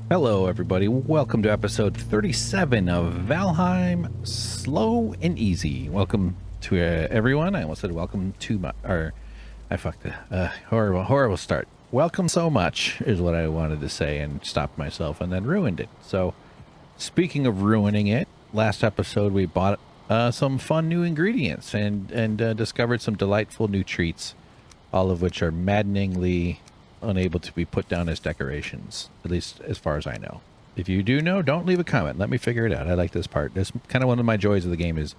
Hello, everybody. Welcome to episode 37 of Valheim Slow and Easy. Welcome to everyone. I almost said welcome to my... Or, I fucked it. Horrible start. Welcome so much is what I wanted to say and stopped myself and then ruined it. So, speaking of ruining it, last episode we bought some fun new ingredients and discovered some delightful new treats, all of which are maddeningly unable to be put down as decorations, at least as far as I know. If you do know, don't leave a comment. Let me figure it out. I like this part. This kind of one of my joys of the game is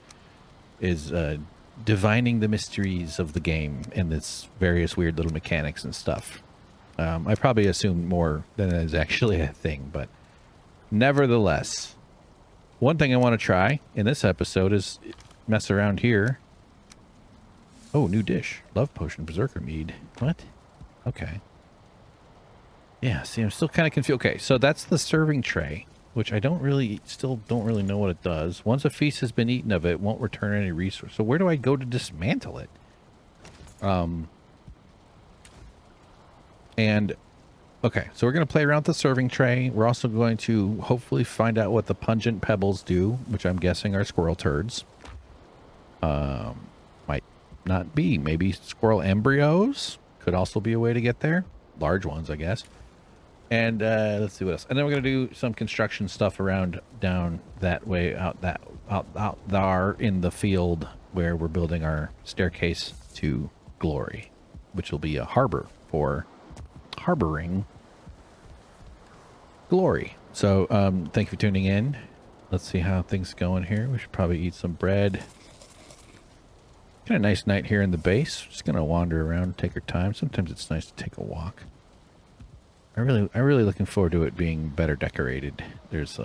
divining the mysteries of the game and its various weird little mechanics and stuff. I probably assumed more than is actually a thing, but nevertheless, one thing I want to try in this episode is mess around here. Oh, new dish. Love potion, berserker mead. What? Okay. Yeah, see, I'm still kind of confused. Okay, so that's the serving tray, which I still don't really know what it does. Once a feast has been eaten of it, won't return any resource. So where do I go to dismantle it? Okay, so we're going to play around with the serving tray. We're also going to hopefully find out what the pungent pebbles do, which I'm guessing are squirrel turds. Might not be. Maybe squirrel embryos could also be a way to get there. Large ones, I guess. And let's see what else. And then we're going to do some construction stuff around down that way, out there in the field where we're building our staircase to glory, which will be a harbor for harboring glory. So thank you for tuning in. Let's see how things going here. We should probably eat some bread. Got a nice night here in the base. Just going to wander around, take our time. Sometimes it's nice to take a walk. I'm really looking forward to it being better decorated. There's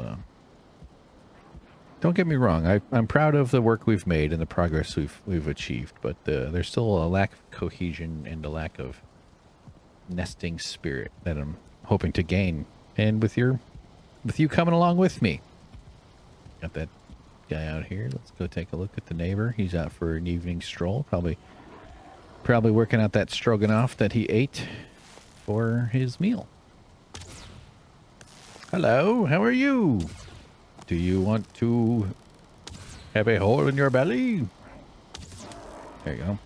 don't get me wrong, I'm proud of the work we've made and the progress we've achieved, but there's still a lack of cohesion and a lack of nesting spirit that I'm hoping to gain. And with you coming along with me. Got that guy out here. Let's go take a look at the neighbor. He's out for an evening stroll, probably working out that stroganoff that he ate for his meal. Hello, how are you? Do you want to have a hole in your belly? There you go.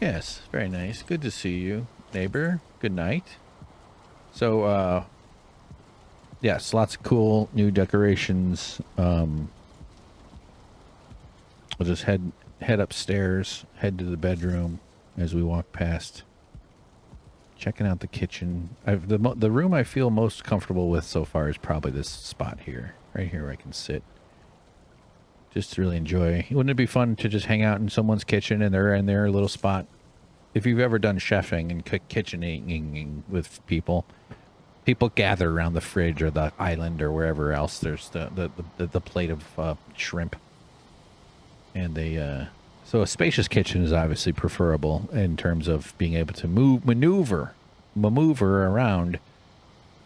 Yes, very nice. Good to see you, neighbor. Good night. So, yes, lots of cool new decorations. We'll just head upstairs, head to the bedroom as we walk past. Checking out the kitchen. The room I feel most comfortable with so far is probably this spot here. Right here where I can sit. Just to really enjoy. Wouldn't it be fun to just hang out in someone's kitchen and they're in their little spot? If you've ever done chefing and kitchening with people gather around the fridge or the island or wherever else there's the plate of shrimp. And so a spacious kitchen is obviously preferable in terms of being able to maneuver around.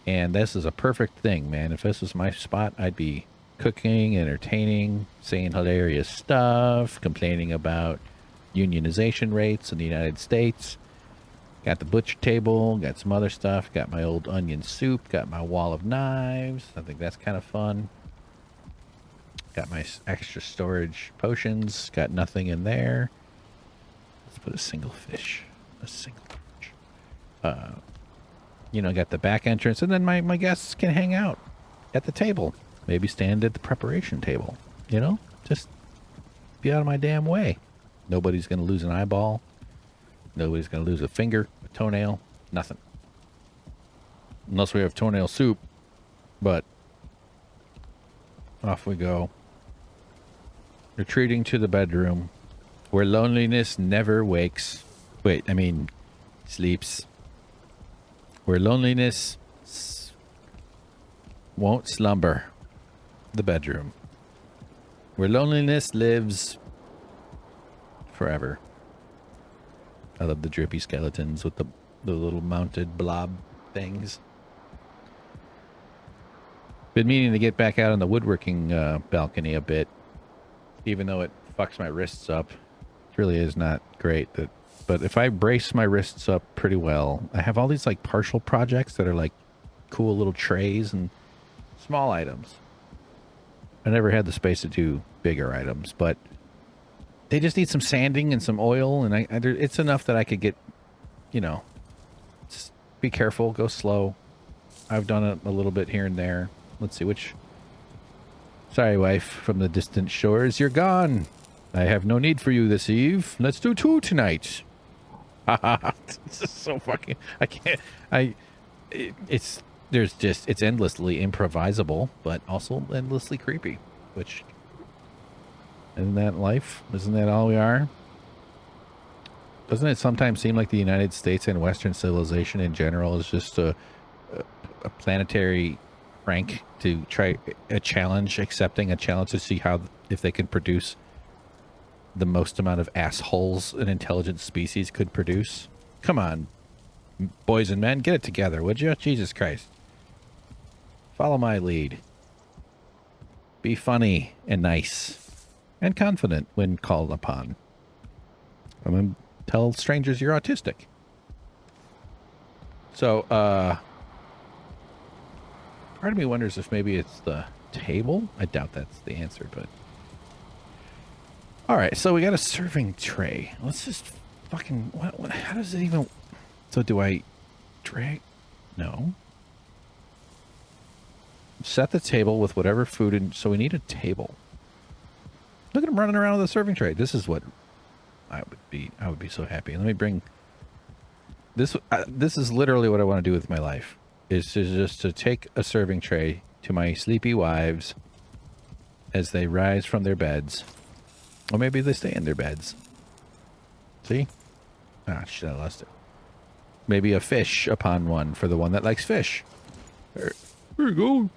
And this is a perfect thing, man. If this was my spot, I'd be cooking, entertaining, saying hilarious stuff, complaining about unionization rates in the United States. Got the butcher table, got some other stuff, got my old onion soup, got my wall of knives. I think that's kind of fun. Got my extra storage potions. Got nothing in there. Let's put a single fish. Got the back entrance. And then my guests can hang out at the table. Maybe stand at the preparation table. Just be out of my damn way. Nobody's going to lose an eyeball. Nobody's going to lose a finger, a toenail, nothing. Unless we have toenail soup. But off we go. Retreating to the bedroom where loneliness never wakes. Sleeps. Where loneliness won't slumber. The bedroom. Where loneliness lives forever. I love the drippy skeletons with the little mounted blob things. Been meaning to get back out on the woodworking balcony a bit. Even though it fucks my wrists up. It really is not great. But if I brace my wrists up pretty well, I have all these like partial projects that are like cool little trays and small items. I never had the space to do bigger items, but they just need some sanding and some oil, and it's enough that I could get, you know, just be careful, go slow. I've done it a little bit here and there. Let's see which. Sorry, wife, from the distant shores, you're gone. I have no need for you this eve. Let's do two tonight. This is so fucking. I can't. It's endlessly improvisable, but also endlessly creepy. Which, isn't that life? Isn't that all we are? Doesn't it sometimes seem like the United States and Western civilization in general is just a planetary prank to try a challenge, accepting a challenge to see if they can produce the most amount of assholes an intelligent species could produce? Come on, boys and men, get it together, would you? Jesus Christ. Follow my lead. Be funny and nice and confident when called upon. I'm going to tell strangers you're autistic. So, part of me wonders if maybe it's the table. I doubt that's the answer, but... Alright, so we got a serving tray. Let's just fucking... how does it even... So do I drag... No. Set the table with whatever food, and so we need a table. Look at him running around with a serving tray. This is what I would be so happy. Let me bring... This is literally what I want to do with my life. Is just to take a serving tray to my sleepy wives as they rise from their beds. Or maybe they stay in their beds. See? Ah, shit, I lost it. Maybe a fish upon one for the one that likes fish. There you go.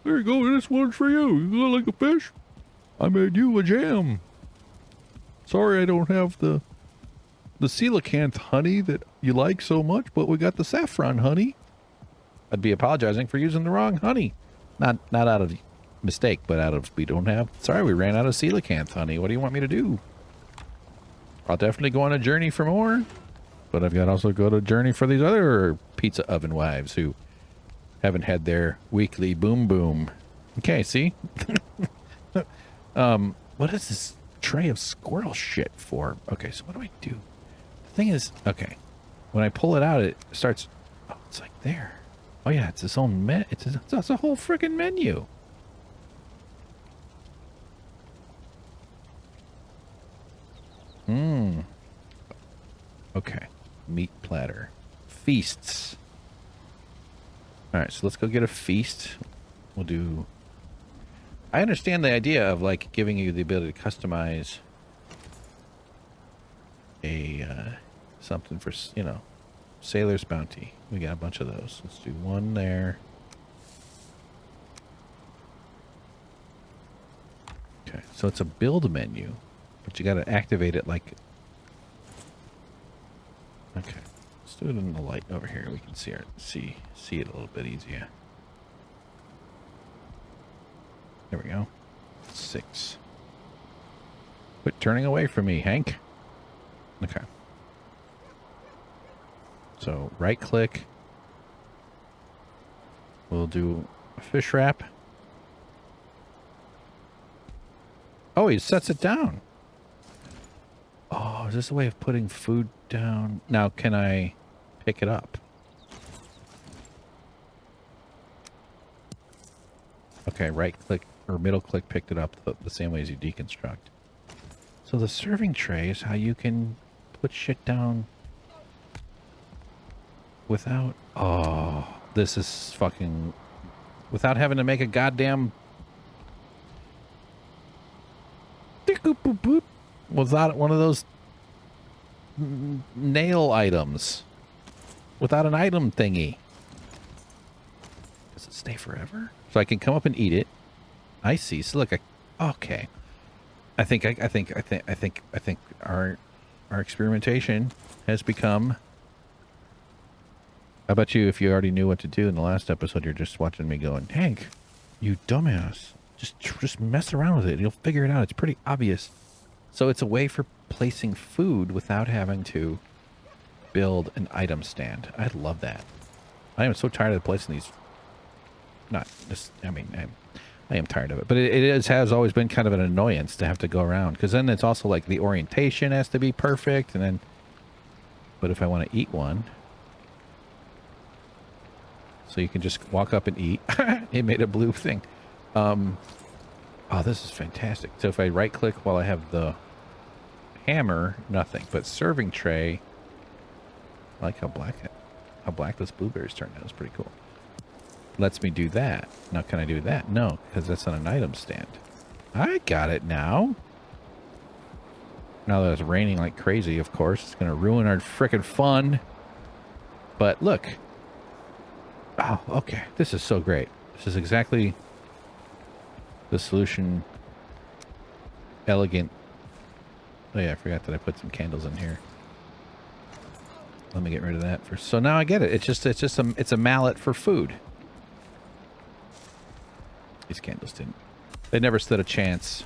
There you go. This one's for you. You like a fish? I made you a jam. Sorry I don't have the coelacanth honey that you like so much, but we got the saffron honey. I'd be apologizing for using the wrong honey. Not out of mistake, but out of we ran out of coelacanth honey. What do you want me to do? I'll definitely go on a journey for more, but I've got to also go to a journey for these other pizza oven wives who haven't had their weekly boom boom. Okay, see? What is this tray of squirrel shit for? Okay, so what do I do? The thing is, okay, when I pull it out, it starts, oh, it's like there. Oh yeah, it's its own it's a whole freaking menu. Okay. Meat platter. Feasts. Alright, so let's go get a feast. We'll do... I understand the idea of, like, giving you the ability to customize a, something for, you know, Sailor's Bounty. We got a bunch of those. Let's do one there. Okay, so it's a build menu, but you got to activate it like... Okay, let's do it in the light over here. We can see it a little bit easier. There we go. 6. Quit turning away from me, Hank. Okay. So right click. We'll do a fish wrap. Oh, he sets it down. Oh, is this a way of putting food down? Now, can I pick it up? Okay, right click or middle click picked it up the same way as you deconstruct. So the serving tray is how you can put shit down without... Oh, this is fucking... Without having to make a goddamn... Without one of those nail items. Without an item thingy. Does it stay forever? So I can come up and eat it. I see. So look, okay. I think our experimentation has become... I bet you if you already knew what to do in the last episode, you're just watching me going, Hank, you dumbass. Just mess around with it. You'll figure it out. It's pretty obvious. So it's a way for placing food without having to build an item stand. I love that. I am so tired of placing these Not just, I mean, I am tired of it, but has always been kind of an annoyance to have to go around, because then it's also like the orientation has to be perfect, and then, but if I want to eat one, so you can just walk up and eat. It made a blue thing. Oh, this is fantastic. So if I right click while I have the hammer, nothing, but serving tray, I like how black those blueberries turned out. It's pretty cool. Lets me do that. Now, can I do that? No, because that's on an item stand. I got it now. Now that it's raining like crazy, of course, it's going to ruin our frickin' fun. But look. Oh, okay. This is so great. This is exactly the solution. Elegant. Oh yeah, I forgot that I put some candles in here. Let me get rid of that first. So now I get it. It's a mallet for food. These candles didn't. They never stood a chance.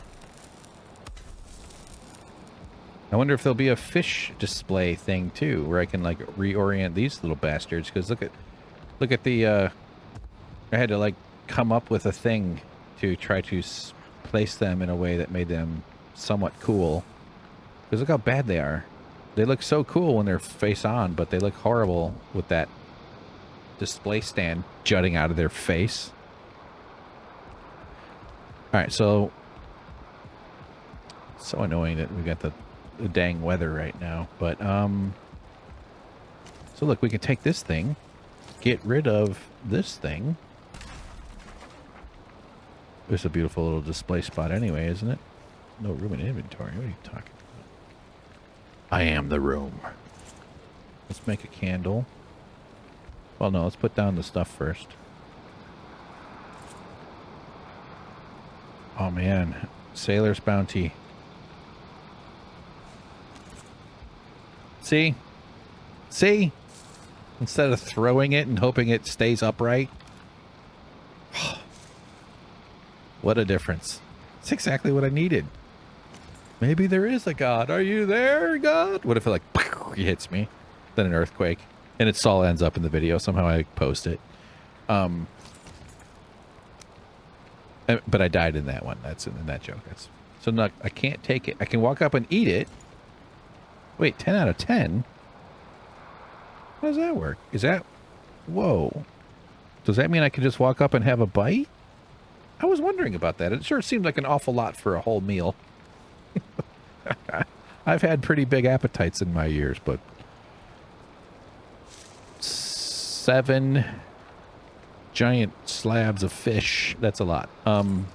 I wonder if there'll be a fish display thing too, where I can like reorient these little bastards. Because look at the. I had to like come up with a thing to try to place them in a way that made them somewhat cool. Because look how bad they are. They look so cool when they're face on, but they look horrible with that display stand jutting out of their face. Alright, so annoying that we got the dang weather right now. But, so look, we can take this thing, get rid of this thing. It's a beautiful little display spot anyway, isn't it? No room in inventory. What are you talking about? I am the room. Let's make a candle. Well, no, let's put down the stuff first. Oh, man. Sailor's Bounty. See? See? Instead of throwing it and hoping it stays upright. What a difference. It's exactly what I needed. Maybe there is a God. Are you there, God? What if it like he hits me? Then an earthquake. And it all ends up in the video. Somehow I post it. But I died in that one. That's in that joke. So no, I can't take it. I can walk up and eat it. Wait, 10 out of 10? How does that work? Is that... Whoa. Does that mean I can just walk up and have a bite? I was wondering about that. It sure seemed like an awful lot for a whole meal. I've had pretty big appetites in my years, but... 7... giant slabs of fish. That's a lot. 10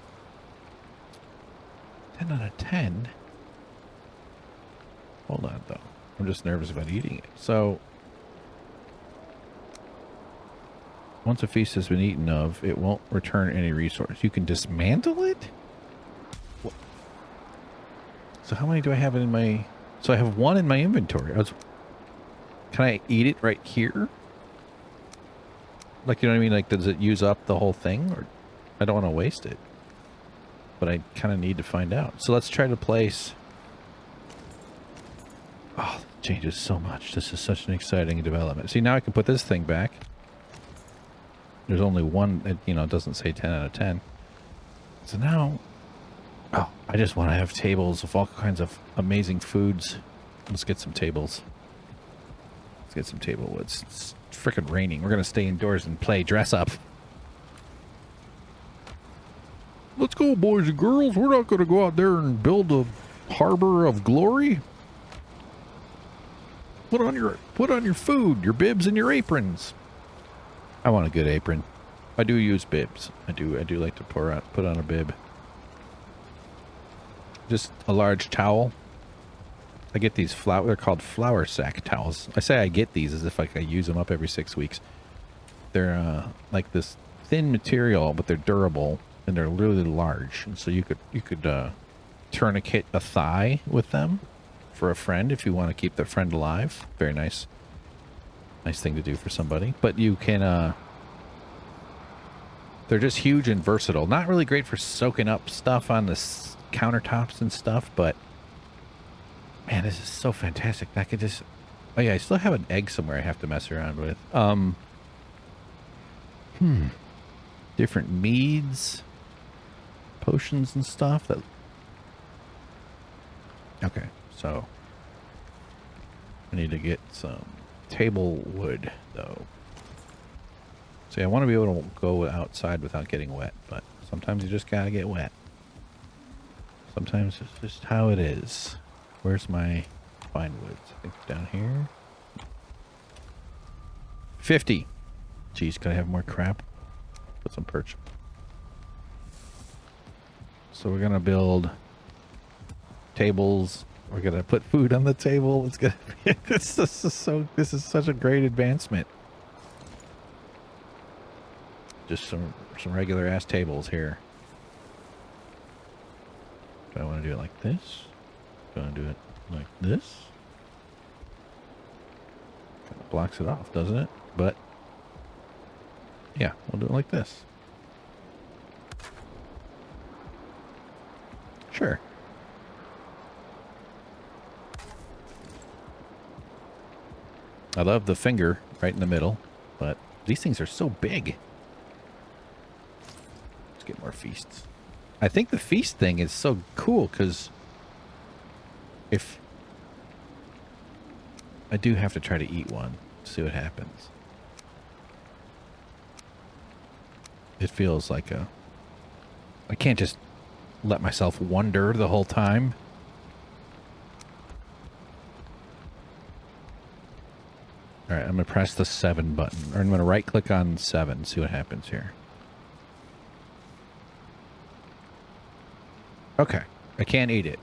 out of 10? Hold on, though. I'm just nervous about eating it. So, once a feast has been eaten of, it won't return any resource. You can dismantle it? What? So how many do I have in my... So I have one in my inventory. Can I eat it right here? Like, you know what I mean? Like, does it use up the whole thing? Or I don't want to waste it. But I kind of need to find out. So let's try to place... Oh, it changes so much. This is such an exciting development. See, now I can put this thing back. There's only one, you know, it doesn't say 10 out of 10. So now... Oh, I just want to have tables of all kinds of amazing foods. Let's get some tables. Let's get some table woods. It's frickin' raining. We're going to stay indoors and play dress up. Let's go, boys and girls. We're not going to go out there and build a harbor of glory. Put on your food, your bibs and your aprons. I want a good apron. I do use bibs. I do like to put on a bib. Just a large towel. I get these they're called flour sack towels. I say I get these as if like I use them up every 6 weeks. They're like this thin material, but they're durable and they're really large. And so you could tourniquet a thigh with them for a friend if you want to keep their friend alive. Very nice. Nice thing to do for somebody. But you can they're just huge and versatile. Not really great for soaking up stuff on the countertops and stuff, but man, this is so fantastic. I could just... Oh yeah, I still have an egg somewhere I have to mess around with. different meads, potions and stuff. That okay, so I need to get some table wood though. See, I want to be able to go outside without getting wet, but sometimes you just gotta get wet. Sometimes it's just how it is. Where's my fine woods? I think down here. 50. Jeez, could I have more crap? Put some perch. So we're gonna build tables. We're gonna put food on the table. It's gonna be this is such a great advancement. Just some regular ass tables here. Do I want to do it like this? Do I want to do it like this? Kind of blocks it off, doesn't it? But yeah, we'll do it like this. Sure. I love the finger right in the middle, but these things are so big. Let's get more feasts. I think the feast thing is so cool because if I do have to try to eat one, see what happens. It feels like I can't just let myself wonder the whole time. All right, I'm going to press the 7 button, or I'm going to right click on 7, see what happens here. Okay, I can't eat it.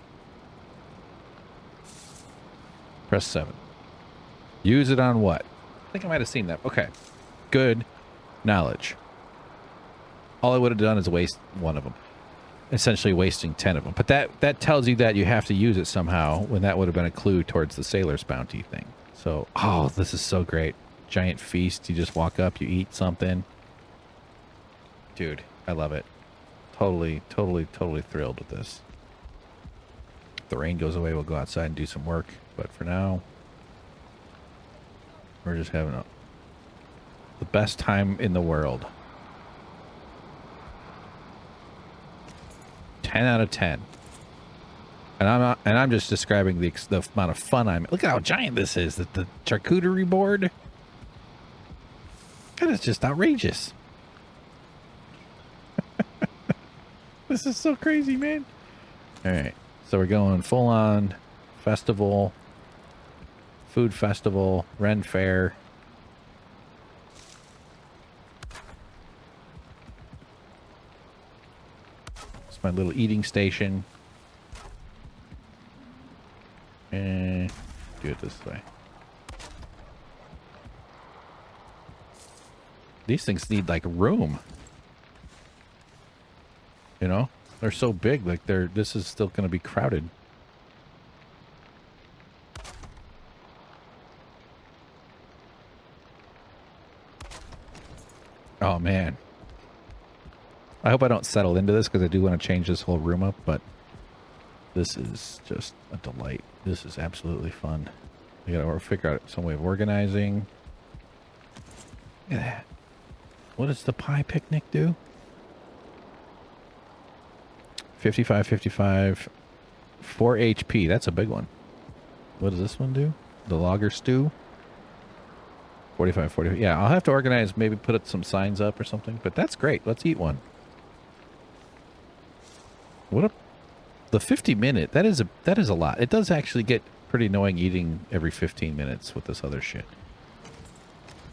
Press 7. Use it on what? I think I might have seen that. Okay, good knowledge. All I would have done is waste one of them. Essentially wasting 10 of them. But that tells you that you have to use it somehow, when that would have been a clue towards the sailor's bounty thing. So, oh, this is so great. Giant feast. You just walk up, you eat something. Dude, I love it. Totally thrilled with this. If the rain goes away, we'll go outside and do some work. But for now, we're just having the best time in the world. 10 out of 10. And I'm just describing the amount of fun I'm. Look at how giant this is. The charcuterie board. That is just outrageous. This is so crazy, man. All right, so we're going full on festival, food festival, Ren Fair. It's my little eating station. And do it this way. These things need like room. You know, they're so big, like this is still going to be crowded. Oh man. I hope I don't settle into this because I do want to change this whole room up, but this is just a delight. This is absolutely fun. We gotta figure out some way of organizing. Look at that. What does the pie picnic do? 55, 55, 4 HP. That's a big one. What does this one do? The lager stew? 45, 40. Yeah, I'll have to organize, maybe put some signs up or something, but that's great. Let's eat one. What a... The 50-minute, that is a lot. It does actually get pretty annoying eating every 15 minutes with this other shit.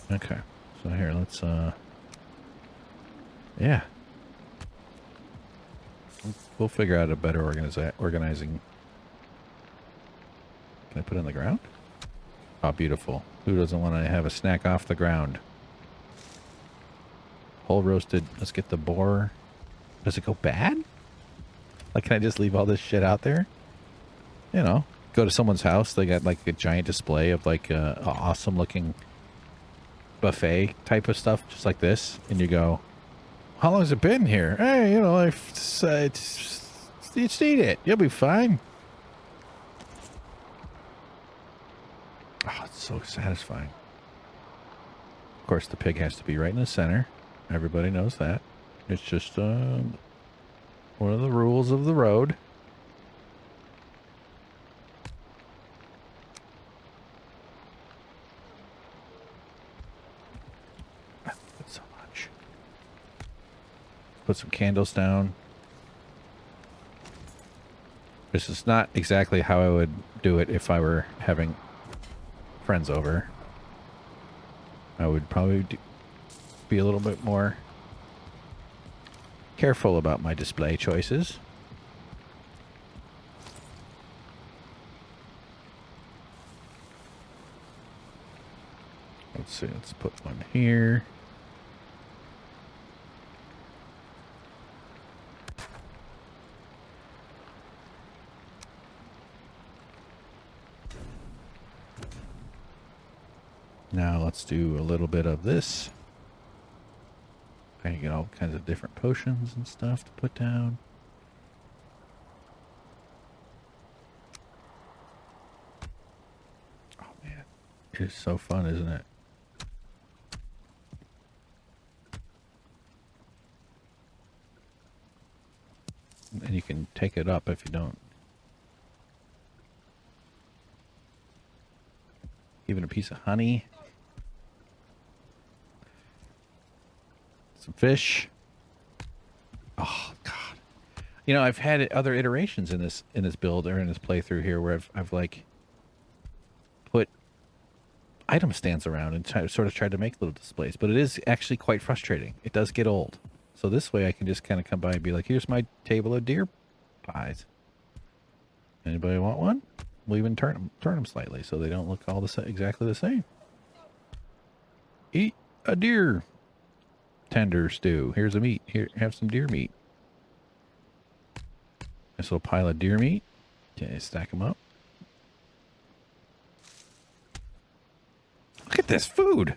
Okay. So here, let's, yeah. We'll figure out a better organizing. Can I put it on the ground? Oh, beautiful. Who doesn't want to have a snack off the ground? Whole roasted. Let's get the boar. Does it go bad? Like, can I just leave all this shit out there? You know, go to someone's house. They got like a giant display of like a awesome looking buffet type of stuff, just like this. And you go, how long has it been here? Hey, you know, just eat it. You'll be fine. Oh, it's so satisfying. Of course, the pig has to be right in the center. Everybody knows that. It's just one of the rules of the road. So much. Put some candles down. This is not exactly how I would do it if I were having friends over. I would probably be a little bit more careful about my display choices. Let's see, let's put one here. Now let's do a little bit of this. I can get all kinds of different potions and stuff to put down. Oh man, it is so fun, isn't it? And you can take it up if you don't. Even a piece of honey. Some fish. Oh God! You know, I've had other iterations in this build or in this playthrough here where I've like put item stands around and sort of tried to make little displays, but it is actually quite frustrating. It does get old. So this way I can just kind of come by and be like, here's my table of deer pies. Anybody want one? We'll even turn them slightly so they don't look all exactly the same. Eat a deer tender stew. Here's a meat. Here, have some deer meat. Nice little pile of deer meat. Okay, stack them up. Look at this food.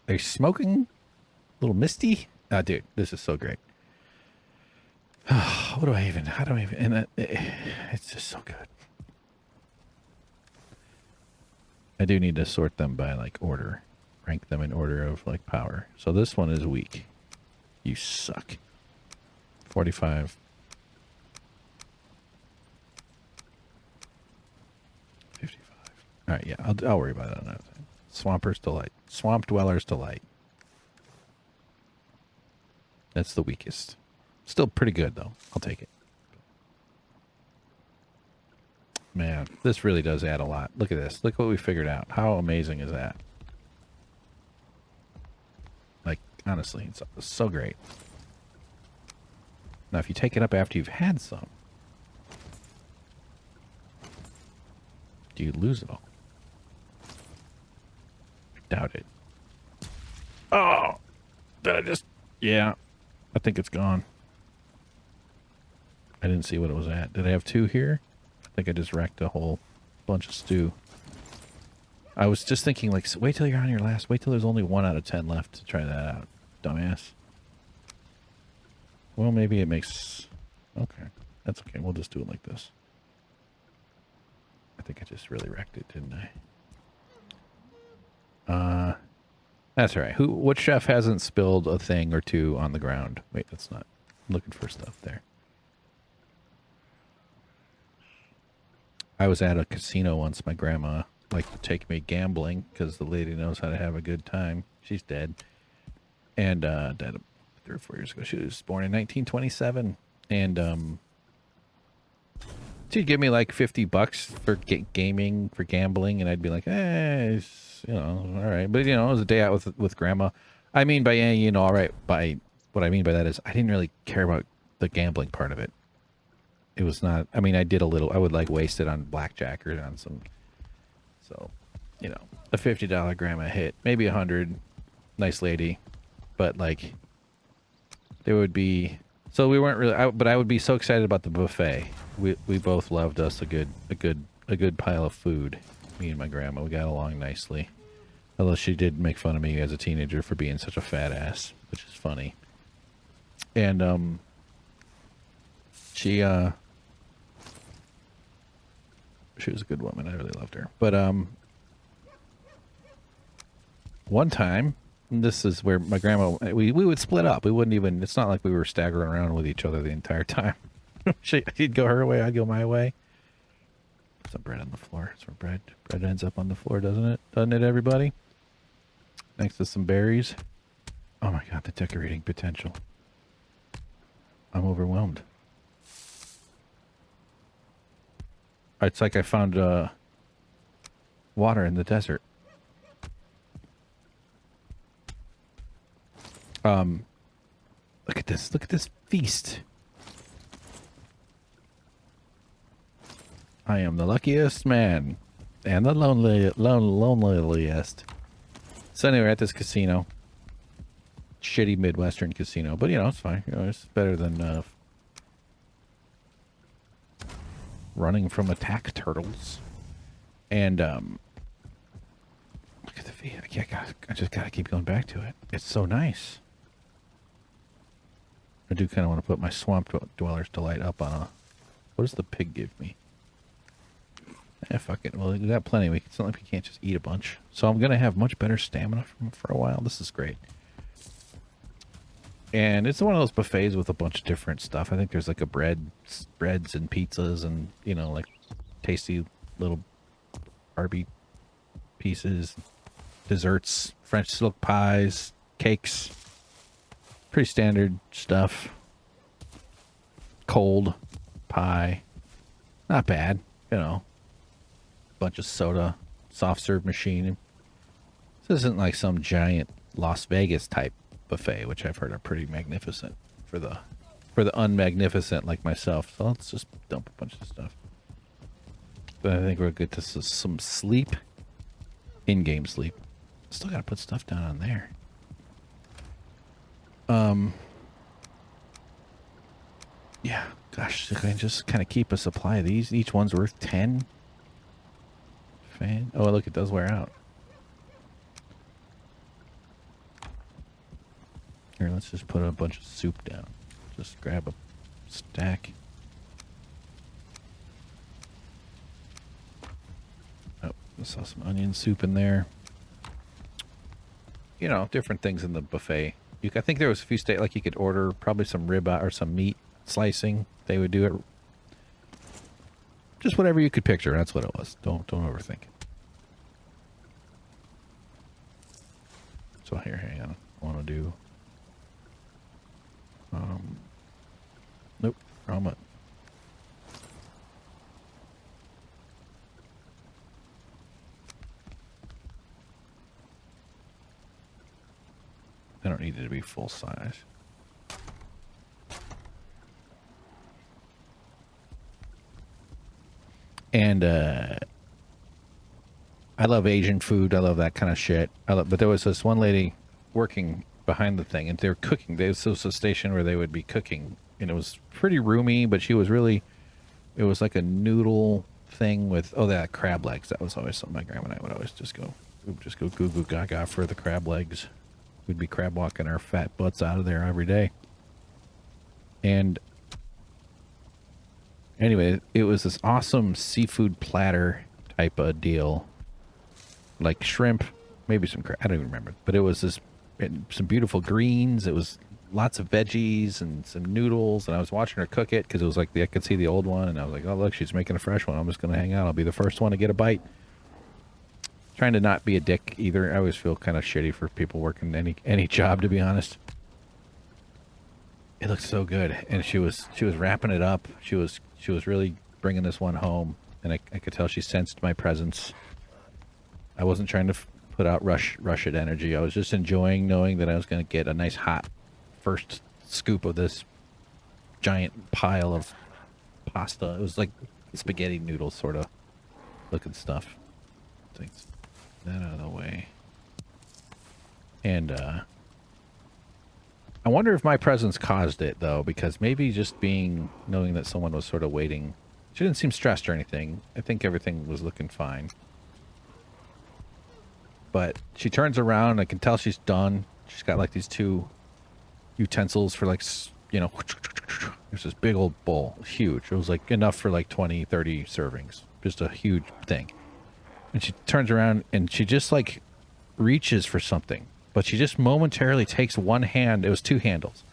Are you smoking? A little misty? Oh, dude, this is so great. How do I even, and it's just so good. I do need to sort them by like order, rank them in order of like power. So this one is weak. You suck. 45. 55. All right, yeah, I'll worry about that another time. Swamper's Delight. Swamp Dweller's Delight. That's the weakest. Still pretty good, though. I'll take it. Man, this really does add a lot. Look at this. Look what we figured out. How amazing is that? Like, honestly, it's so great. Now, if you take it up after you've had some, do you lose it all? I doubt it. Oh! Did I just... Yeah. I think it's gone. I didn't see what it was at. Did I have 2 here? I think I just wrecked a whole bunch of stew. I was just thinking, like, wait till you're on your last. Wait till there's only 1 out of 10 left to try that out. Dumbass. Well, maybe it makes... Okay. That's okay. We'll just do it like this. I think I just really wrecked it, didn't I? That's all right. What chef hasn't spilled a thing or 2 on the ground? Wait, that's not... I'm looking for stuff there. I was at a casino once. My grandma liked to take me gambling because the lady knows how to have a good time. She's dead. And died 3 or 4 years ago. She was born in 1927. And she'd give me like $50 for gaming, for gambling. And I'd be like, you know, all right. But, you know, it was a day out with grandma. I mean by, you know, all right. By what I mean by that is I didn't really care about the gambling part of it. It was not, I mean, I did a little, I would like waste it on blackjack or on some, so, you know, a $50 grandma hit, maybe 100, nice lady, but like, there would be, so we weren't really, but I would be so excited about the buffet. We both loved us a good pile of food, me and my grandma. We got along nicely, although she did make fun of me as a teenager for being such a fat ass, which is funny. And, she was a good woman. I really loved her. But one time, this is where my grandma, we would split up. We wouldn't even, it's not like we were staggering around with each other the entire time. She'd go her way, I'd go my way. Some bread on the floor. That's where bread ends up on the floor, doesn't it? Doesn't it, everybody? Next to some berries. Oh my god, the decorating potential. I'm overwhelmed. It's like I found water in the desert. Look at this. Look at this feast. I am the luckiest man. And the loneliest. So anyway, we're at this casino. Shitty Midwestern casino. But, you know, it's fine. You know, it's better than running from attack turtles. And, look at the feet. I just gotta keep going back to it. It's so nice. I do kind of want to put my Swamp Dweller's Delight up on a... What does the pig give me? Eh, fuck it. Well, we got plenty. It's not like we can't just eat a bunch. So I'm going to have much better stamina for a while. This is great. And it's one of those buffets with a bunch of different stuff. I think there's like a breads and pizzas and, you know, like tasty little Barbie pieces, desserts, French silk pies, cakes. Pretty standard stuff. Cold pie. Not bad, you know. Bunch of soda, soft serve machine. This isn't like some giant Las Vegas type buffet, which I've heard are pretty magnificent for the unmagnificent like myself. So let's just dump a bunch of stuff. But I think we're good to some sleep. In-game sleep. Still gotta put stuff down on there. Yeah, gosh, so I can just kind of keep a supply of these. Each one's worth 10. Oh, look, it does wear out. Here, let's just put a bunch of soup down. Just grab a stack. Oh, I saw some onion soup in there. You know, different things in the buffet. I think there was a few like you could order probably some ribeye or some meat slicing. They would do it. Just whatever you could picture. That's what it was. Don't overthink it. So here, hang on. I want to do. Nope. Wrong one. I don't need it to be full size. And I love Asian food. I love that kind of shit. But there was this one lady working behind the thing, and they were cooking. This was a station where they would be cooking, and it was pretty roomy. But she was really, it was like a noodle thing with that crab legs. That was always something my grandma and I would always just go goo goo gaga for the crab legs. We'd be crab walking our fat butts out of there every day. And anyway, it was this awesome seafood platter type of deal. Like shrimp, maybe some crab, I don't even remember. But it was some beautiful greens. It was lots of veggies and some noodles. And I was watching her cook it because it was like I could see the old one. And I was like, oh, look, she's making a fresh one. I'm just going to hang out. I'll be the first one to get a bite. Trying to not be a dick either. I always feel kind of shitty for people working any job, to be honest. It looked so good, and she was wrapping it up. She was really bringing this one home, and I could tell she sensed my presence. I wasn't trying to put out rush it energy. I was just enjoying knowing that I was going to get a nice hot first scoop of this giant pile of pasta. It was like spaghetti noodles sort of looking stuff. Things. That out of the way. And I wonder if my presence caused it, though, because maybe just knowing that someone was sort of waiting. She didn't seem stressed or anything. I think everything was looking fine. But she turns around, I can tell she's done. She's got like these two utensils for like, you know, there's this big old bowl, huge. It was like enough for like 20, 30 servings. Just a huge thing. And she turns around and she just like reaches for something. but she just momentarily takes one hand. It was two handles.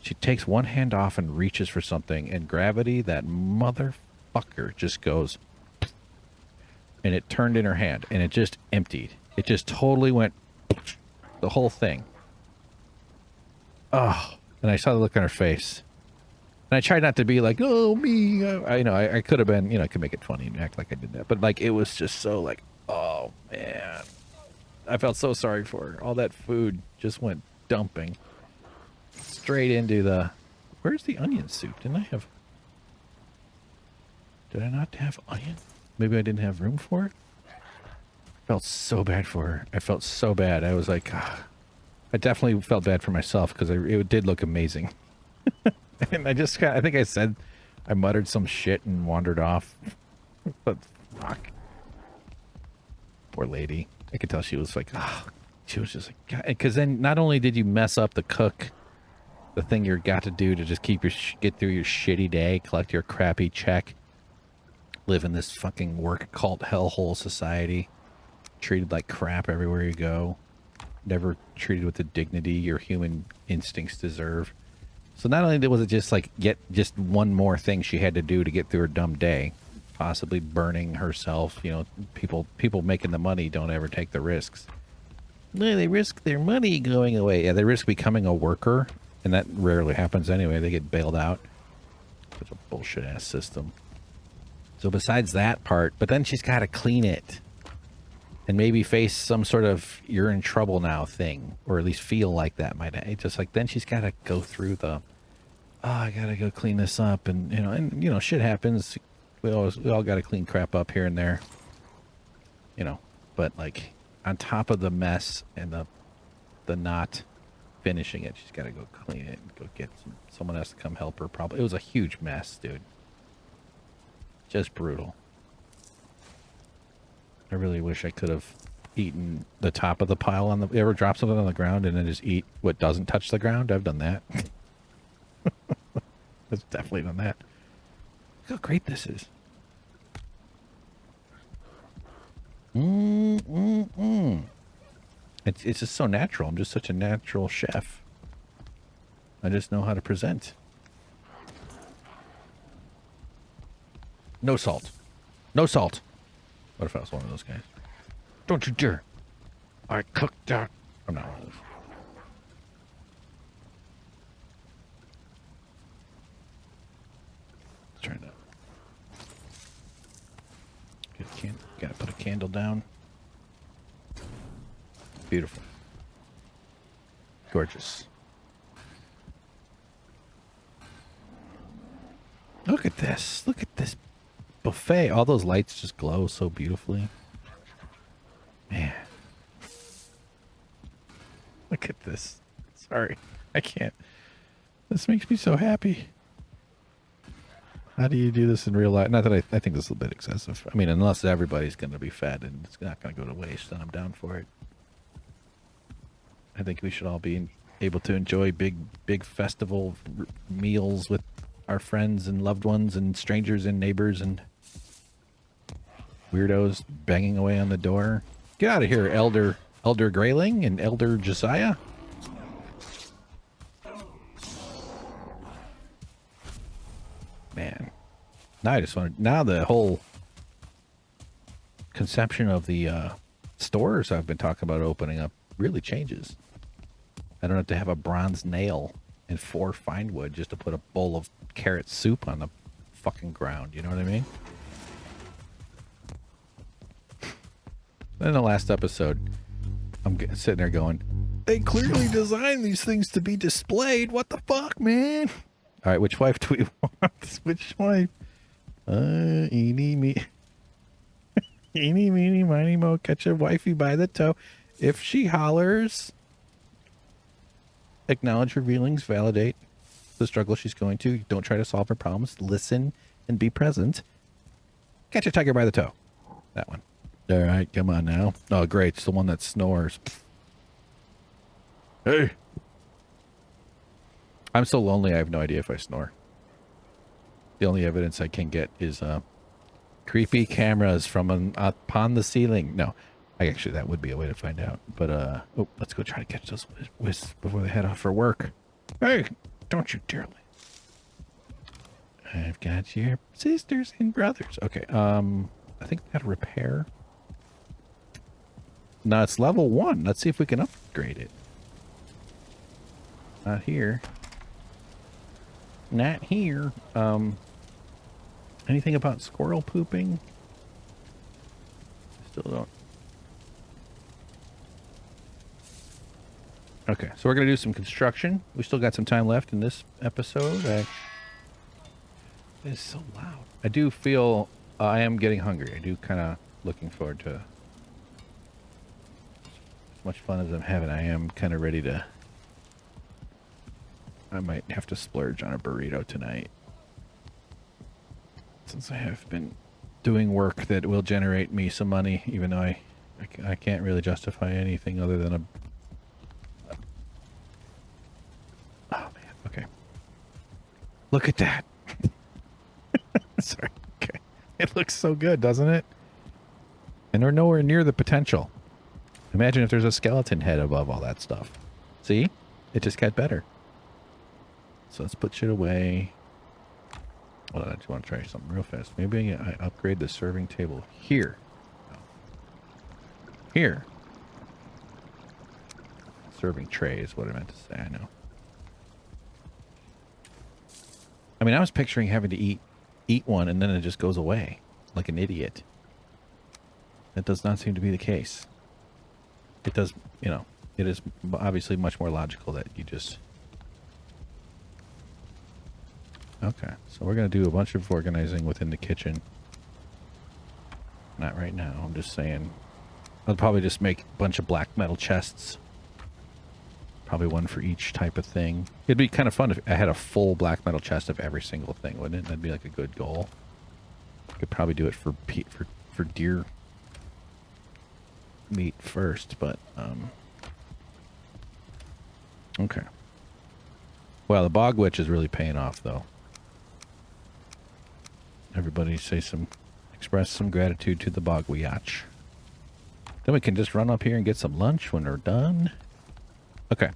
She takes one hand off and reaches for something, and gravity, that motherfucker, just goes, and it turned in her hand, and it just emptied. It just totally went, the whole thing. Oh, and I saw the look on her face. And I tried not to be like, oh, me. I could have been, I could make it funny and act like I did that. But, like, it was just so, like, oh, man. I felt so sorry for her. All that food just went dumping. Straight into the... Where's the onion soup? Did I not have onion? Maybe I didn't have room for it? I felt so bad for her. I felt so bad. I was like... I definitely felt bad for myself because it did look amazing. And I think I muttered some shit and wandered off. But fuck. Poor lady. I could tell she was like, she was just like, because then not only did you mess up the thing you got to do to just get through your shitty day, collect your crappy check, live in this fucking work cult hellhole society, treated like crap everywhere you go, never treated with the dignity your human instincts deserve. So not only was it just like just one more thing she had to do to get through her dumb day, possibly burning herself. People making the money don't ever take the risks. No, they risk their money going away. Yeah, they risk becoming a worker, and that rarely happens anyway. They get bailed out. Such a bullshit ass system. So besides that part, but then she's got to clean it, and maybe face some sort of you're in trouble now thing, or at least feel like that might. It's just like then she's got to go through the, I gotta go clean this up, and shit happens. We all got to clean crap up here and there, but like on top of the mess and the not finishing it, she's got to go clean it and go get someone else to come help her. Probably it was a huge mess, dude. Just brutal. I really wish I could have eaten the top of the pile on the. You ever drop something on the ground and then just eat what doesn't touch the ground? I've done that. I've definitely done that. Look how great this is. It's just so natural. I'm just such a natural chef. I just know how to present. No salt. No salt. What if I was one of those guys? Don't you dare. I cooked that. I'm not one of those. Trying to gotta put a candle down. Beautiful. Gorgeous. Look at this. Look at this buffet. All those lights just glow so beautifully. Man. Look at this. Sorry. I can't. This makes me so happy. How do you do this in real life? Not that I think this is a bit excessive. I mean, unless everybody's going to be fed and it's not going to go to waste, then I'm down for it. I think we should all be able to enjoy big festival meals with our friends and loved ones and strangers and neighbors and weirdos banging away on the door. Get out of here, Elder Grayling and Elder Josiah. Man, now the whole conception of the stores I've been talking about opening up really changes. I don't have to have a bronze nail and 4 fine wood just to put a bowl of carrot soup on the fucking ground. You know what I mean? In the last episode, I'm sitting there going, they clearly designed these things to be displayed. What the fuck, man? All right, which wife do we want? Which wife? Eeny, meeny, miny, mo, catch a wifey by the toe. If she hollers, acknowledge her feelings, validate the struggle she's going to. Don't try to solve her problems. Listen and be present. Catch a tiger by the toe. That one. All right, come on now. Oh, great. It's the one that snores. Hey. I'm so lonely, I have no idea if I snore. The only evidence I can get is creepy cameras from upon the ceiling. No. Actually, that would be a way to find out. But, oh, let's go try to catch those wisps before they head off for work. Hey, don't you dare. I've got your sisters and brothers. Okay, I think we got to repair. No, it's level 1. Let's see if we can upgrade it. Not here. Not here. Anything about squirrel pooping? Still don't. Okay, so we're going to do some construction. We still got some time left in this episode. It is so loud. I do feel I am getting hungry. I do kind of looking forward to as much fun as I'm having. I am kind of ready to. I might have to splurge on a burrito tonight, since I have been doing work that will generate me some money, even though I can't really justify anything other than a. Oh man, okay. Look at that. Sorry. Okay. It looks so good, doesn't it? And we're nowhere near the potential. Imagine if there's a skeleton head above all that stuff. See? It just got better. So let's put shit away. Well, I just want to try something real fast. Maybe I upgrade the serving table here. No. Here. Serving tray is what I meant to say, I know. I mean, I was picturing having to eat one and then it just goes away like an idiot. That does not seem to be the case. It does, you know, it is obviously much more logical that you just... Okay, so we're going to do a bunch of organizing within the kitchen. Not right now, I'm just saying. I'll probably just make a bunch of black metal chests. Probably one for each type of thing. It'd be kind of fun if I had a full black metal chest of every single thing, wouldn't it? That'd be like a good goal. Could probably do it for deer meat first, but okay. Well, the bog witch is really paying off, though. Everybody express some gratitude to the bog witch. Then we can just run up here and get some lunch when we're done. Okay. All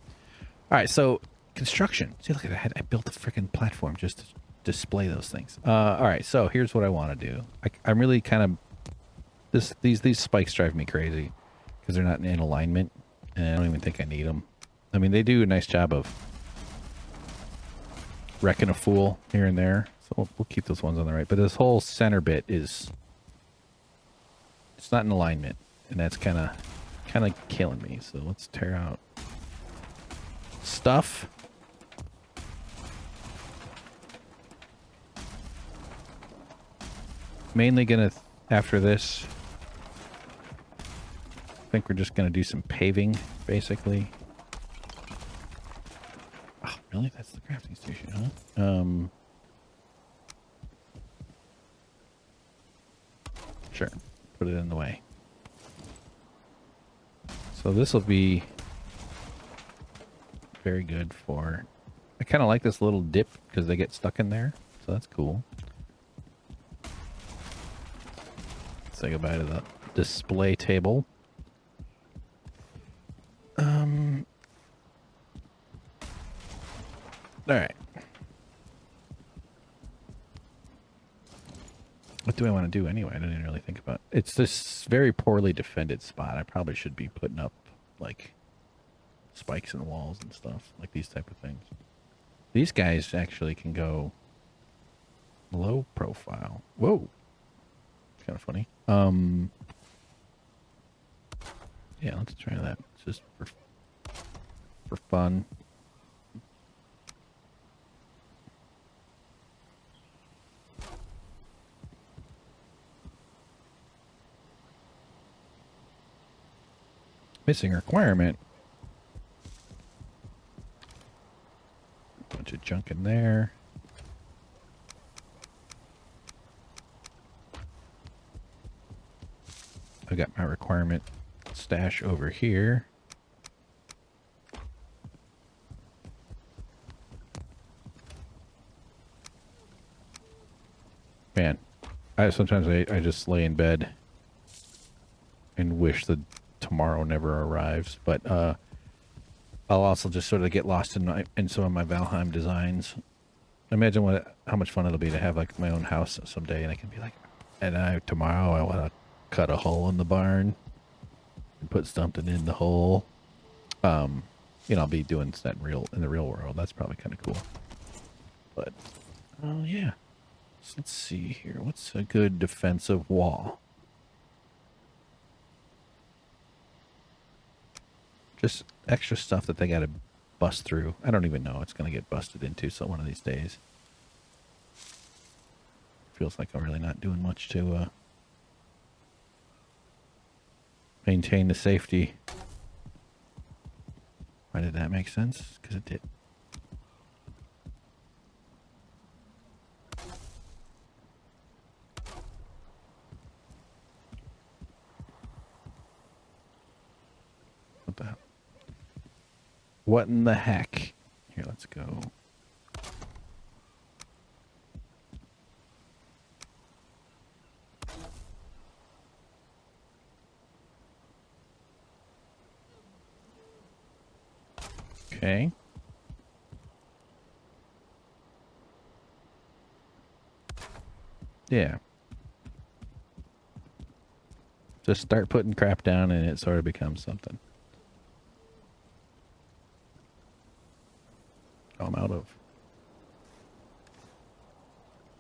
right, so construction. See, look at that. I built a freaking platform just to display those things. All right, so here's what I want to do. I'm really kind of... These spikes drive me crazy because they're not in alignment, and I don't even think I need them. I mean, they do a nice job of wrecking a fool here and there, so we'll keep those ones on the right. But this whole center bit is... It's not in alignment, and that's kind of killing me. So let's tear out stuff. Mainly gonna, after this, I think we're just gonna do some paving, basically. Oh, really? That's the crafting station, huh? Sure. Put it in the way. So this will be very good for... I kind of like this little dip because they get stuck in there. So that's cool. Let's say goodbye to the display table. Alright. What do I want to do anyway? I didn't even really think about it. It's this very poorly defended spot. I probably should be putting up, like, spikes in the walls and stuff. Like these type of things. These guys actually can go low profile. Whoa. It's kind of funny. Yeah, let's try that. It's just for fun. Missing requirement. Bunch of junk in there. I got my requirement stash over here. Man, sometimes I just lay in bed and wish that tomorrow never arrives. But I'll also just sort of get lost in some of my Valheim designs. Imagine how much fun it'll be to have like my own house someday, and I can be like, and tomorrow I want to cut a hole in the barn and put something in the hole. I'll be doing that in the real world. That's probably kind of cool. But oh yeah, so let's see here. What's a good defensive wall? Just extra stuff that they got to bust through. I don't even know. It's going to get busted into one of these days. Feels like I'm really not doing much to maintain the safety. Why did that make sense? Because it did. What the hell? What in the heck? Here, let's go. Okay. Yeah. Just start putting crap down and it sort of becomes something. Oh, I'm out of.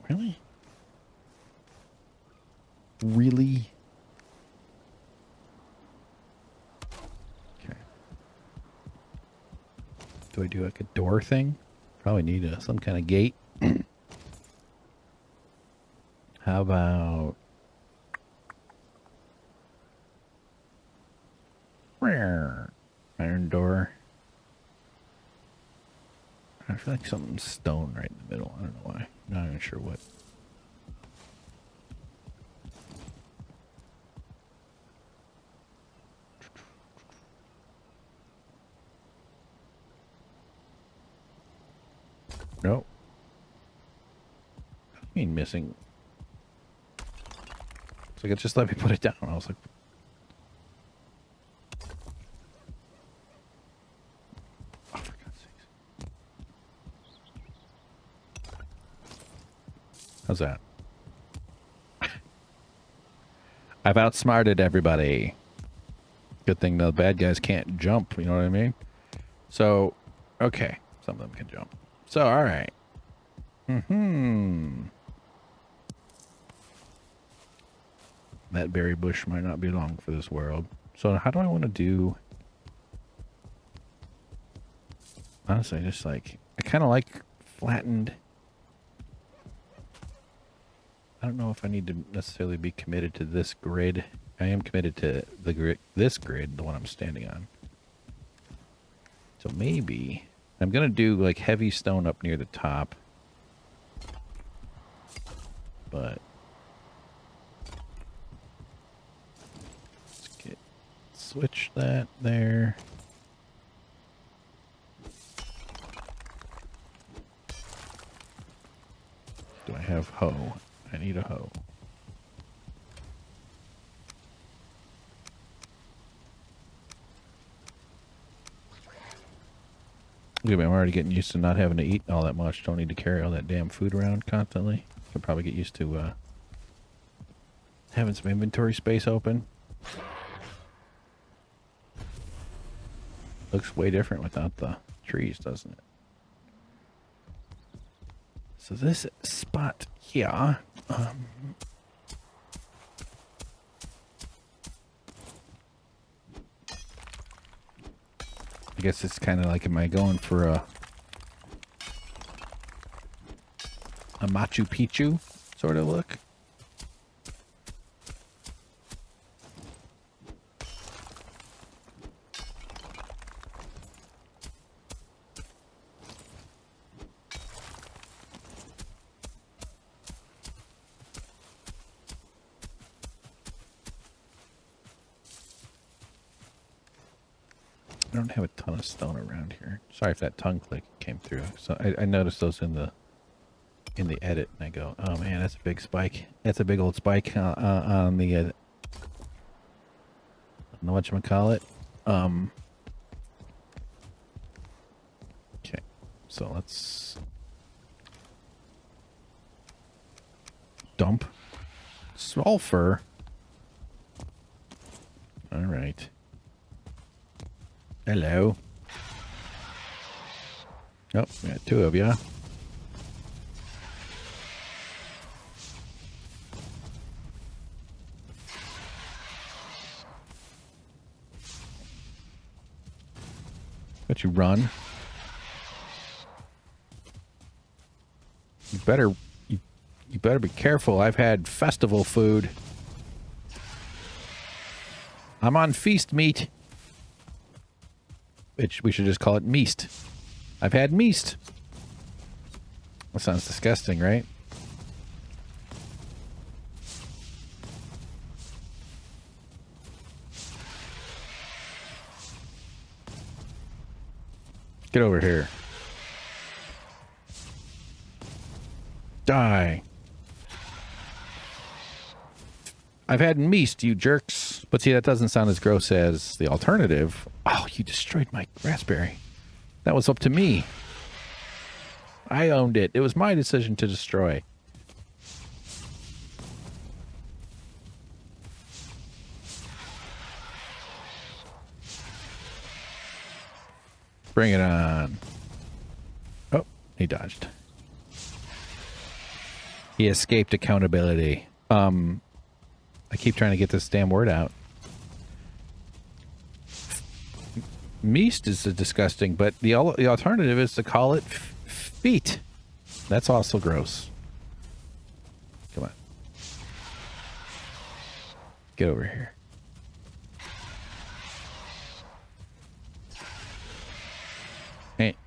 Really? Really? Okay. Do I do like a door thing? Probably need some kind of gate. How about iron door? I feel like something's stone right in the middle. I don't know why. I'm not even sure what. Nope. What do you mean missing? It's like it just let me put it down. I was like, oh, for God's sakes. How's that? I've outsmarted everybody. Good thing the bad guys can't jump, you know what I mean? So, okay. Some of them can jump. So, alright. That berry bush might not be long for this world. So, how do I want to do... Honestly, just like... I kind of like flattened... I don't know if I need to necessarily be committed to this grid. I am committed to the grid, this grid, the one I'm standing on. So maybe I'm going to do like heavy stone up near the top. But let's switch that there. Do I have hoe? I need a hoe. Look at me, I'm already getting used to not having to eat all that much. Don't need to carry all that damn food around constantly. Could probably get used to having some inventory space open. Looks way different without the trees, doesn't it? So this spot here, I guess it's kind of like, am I going for a Machu Picchu sort of look? I don't have a ton of stone around here. Sorry if that tongue click came through. So I noticed those in the edit, and I go, oh man, that's a big spike. That's a big old spike on the whatchamacallit. Okay, so let's dump sulfur. All right. Hello. Oh, we got two of you. But you run. You better be careful. I've had festival food. I'm on feast meat. Which we should just call it meast. I've had meast. That sounds disgusting, right? Get over here. Die. I've had meast, you jerks. But see, that doesn't sound as gross as the alternative. Oh, you destroyed my raspberry. That was up to me. I owned it. It was my decision to destroy. Bring it on. Oh, he dodged. He escaped accountability. I keep trying to get this damn word out. Meast is disgusting, but the alternative is to call it feet. That's also gross. Come on. Get over here.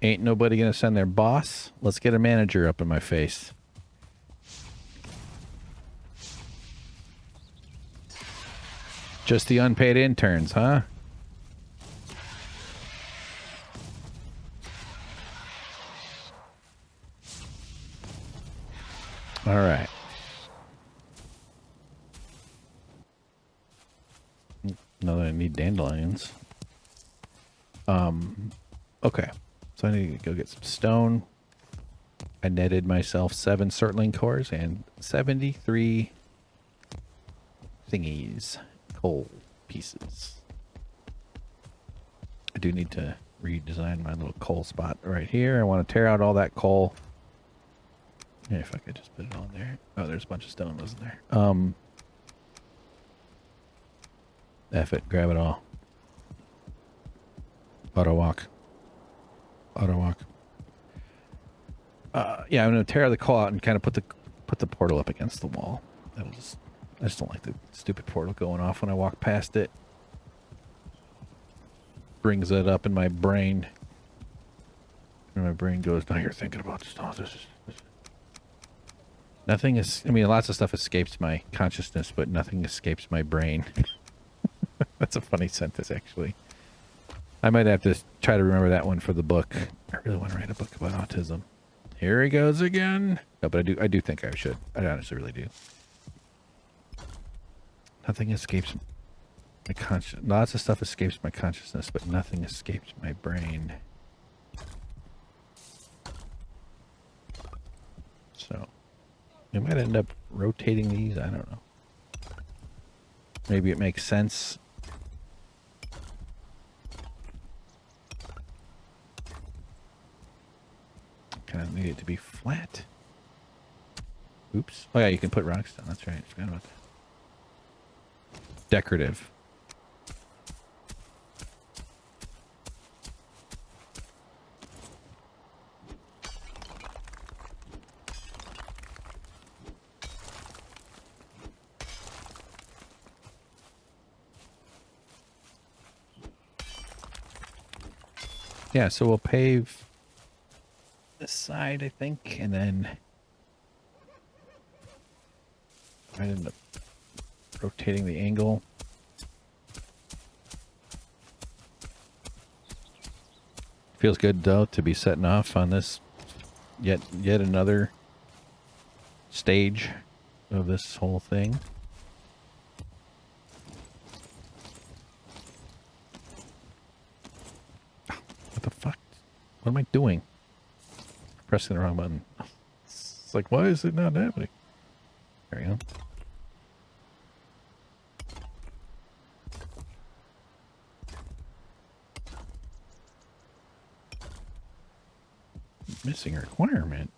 Ain't nobody gonna send their boss? Let's get a manager up in my face. Just the unpaid interns, huh? All right. Now that I need dandelions. Okay. So I need to go get some stone. I netted myself 7 Surtling cores and 73 thingies. Coal pieces. I do need to redesign my little coal spot right here. I want to tear out all that coal. Yeah, if I could just put it on there. Oh, there's a bunch of stone, wasn't there? F it, grab it all. Auto walk. Auto walk. Yeah, I'm gonna tear the coal out and kind of put the portal up against the wall. That'll just, I just don't like the stupid portal going off when I walk past it. Brings it up in my brain. And my brain goes, now you're thinking about this. Oh, this is. Nothing is, I mean, lots of stuff escapes my consciousness, but nothing escapes my brain. That's a funny sentence, actually. I might have to try to remember that one for the book. I really want to write a book about autism. Here he goes again. No, but I do think I should. I honestly really do. Nothing escapes my consciousness. Lots of stuff escapes my consciousness, but nothing escapes my brain. So, we might end up rotating these. I don't know. Maybe it makes sense. Kind of need it to be flat. Oops. Oh yeah, you can put rocks down. That's right. I forgot about that. Decorative. Yeah, so we'll pave this side, I think, and then I end up rotating the angle. Feels good though to be setting off on this yet another stage of this whole thing. What am I doing? Pressing the wrong button. It's like, why is it not happening? There we go. Missing a requirement.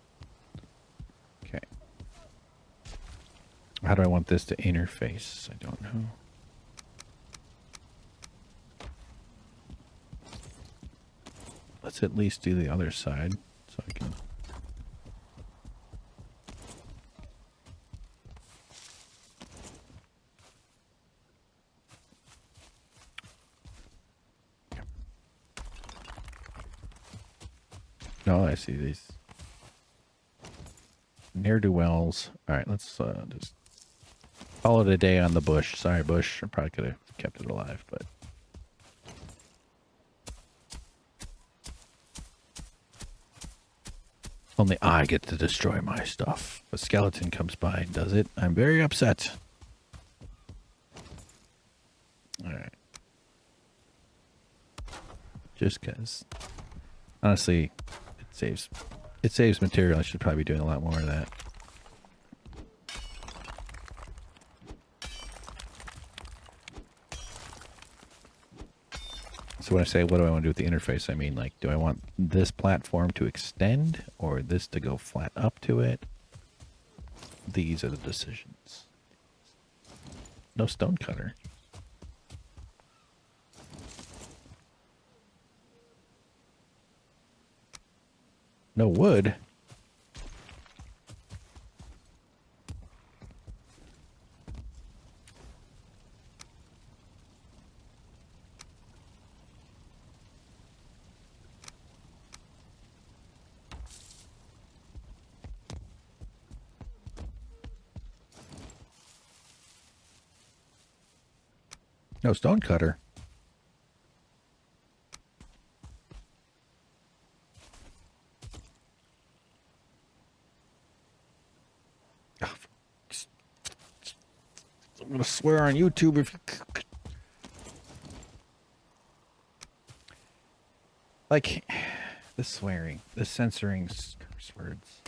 Okay. How do I want this to interface? I don't know. Let's at least do the other side so I can... No, I see these. Ne'er-do-wells. Alright, let's just call it a day on the bush. Sorry, bush. I probably could have kept it alive, but... Only I get to destroy my stuff. A skeleton comes by and does it. I'm very upset. Alright. Just because. Honestly, it saves material. I should probably be doing a lot more of that. So when I say what do I want to do with the interface, I mean like, do I want this platform to extend or this to go flat up to it? These are the decisions. No stone cutter. No wood. No stone cutter. I'm gonna swear on YouTube if you... Like, the swearing, the censoring curse words.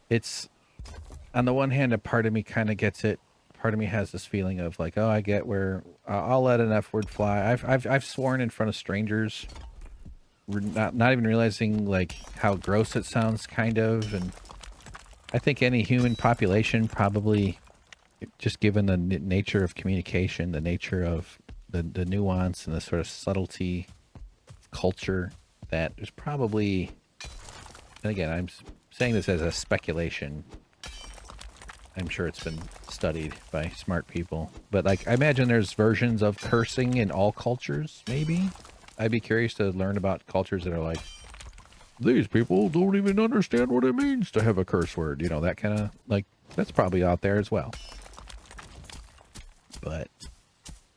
It's, on the one hand, a part of me kind of gets it. Part of me has this feeling of like, oh, I get where I'll let an F word fly. I've sworn in front of strangers, not even realizing like how gross it sounds, kind of. And I think any human population probably, just given the nature of communication, the nature of the nuance and the sort of subtlety of culture, that there's probably, and again, I'm saying this as a speculation. I'm sure it's been studied by smart people, but like, I imagine there's versions of cursing in all cultures, maybe. I'd be curious to learn about cultures that are like, these people don't even understand what it means to have a curse word. You know, that kind of, like, that's probably out there as well. But,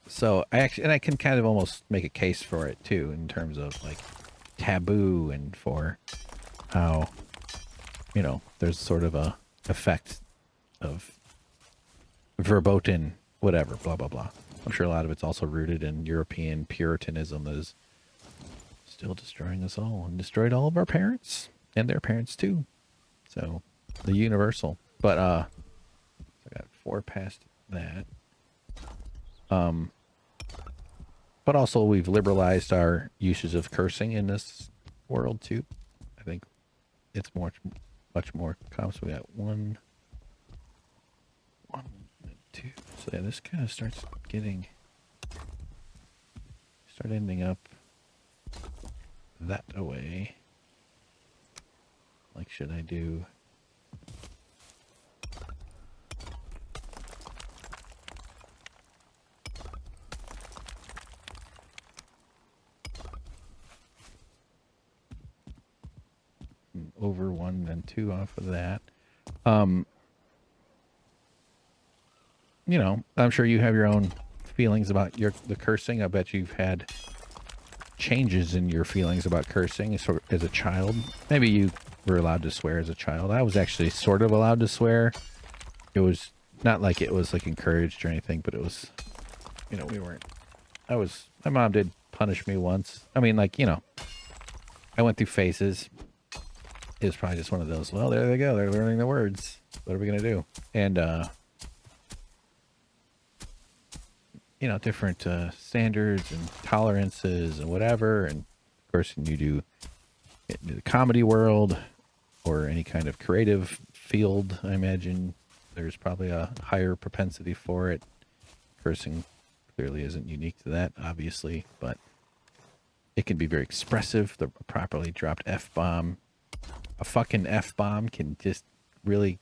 so I actually, and I can kind of almost make a case for it too, in terms of like taboo and for how, you know, there's sort of a effect of verboten, whatever, blah, blah, blah. I'm sure a lot of it's also rooted in European Puritanism that is still destroying us all and destroyed all of our parents and their parents too. So the universal, but, I got 4 past that. But also we've liberalized our uses of cursing in this world too. I think it's much more common. So we got 1 and 2. So yeah, this kind of starts ending up that way. Like, should I do... over 1 and 2 off of that. You know, I'm sure you have your own feelings about the cursing. I bet you've had changes in your feelings about cursing as a child. Maybe you were allowed to swear as a child. I was actually sort of allowed to swear. It was not like it was like encouraged or anything, but it was, you know, we weren't. My mom did punish me once. I mean, like, you know, I went through phases. It was probably just one of those, well, there they go. They're learning the words. What are we going to do? And, you know, different standards and tolerances and whatever. And, of course, when you do the comedy world or any kind of creative field, I imagine there's probably a higher propensity for it. Cursing clearly isn't unique to that, obviously, but it can be very expressive. The properly dropped F-bomb. A fucking F-bomb can just really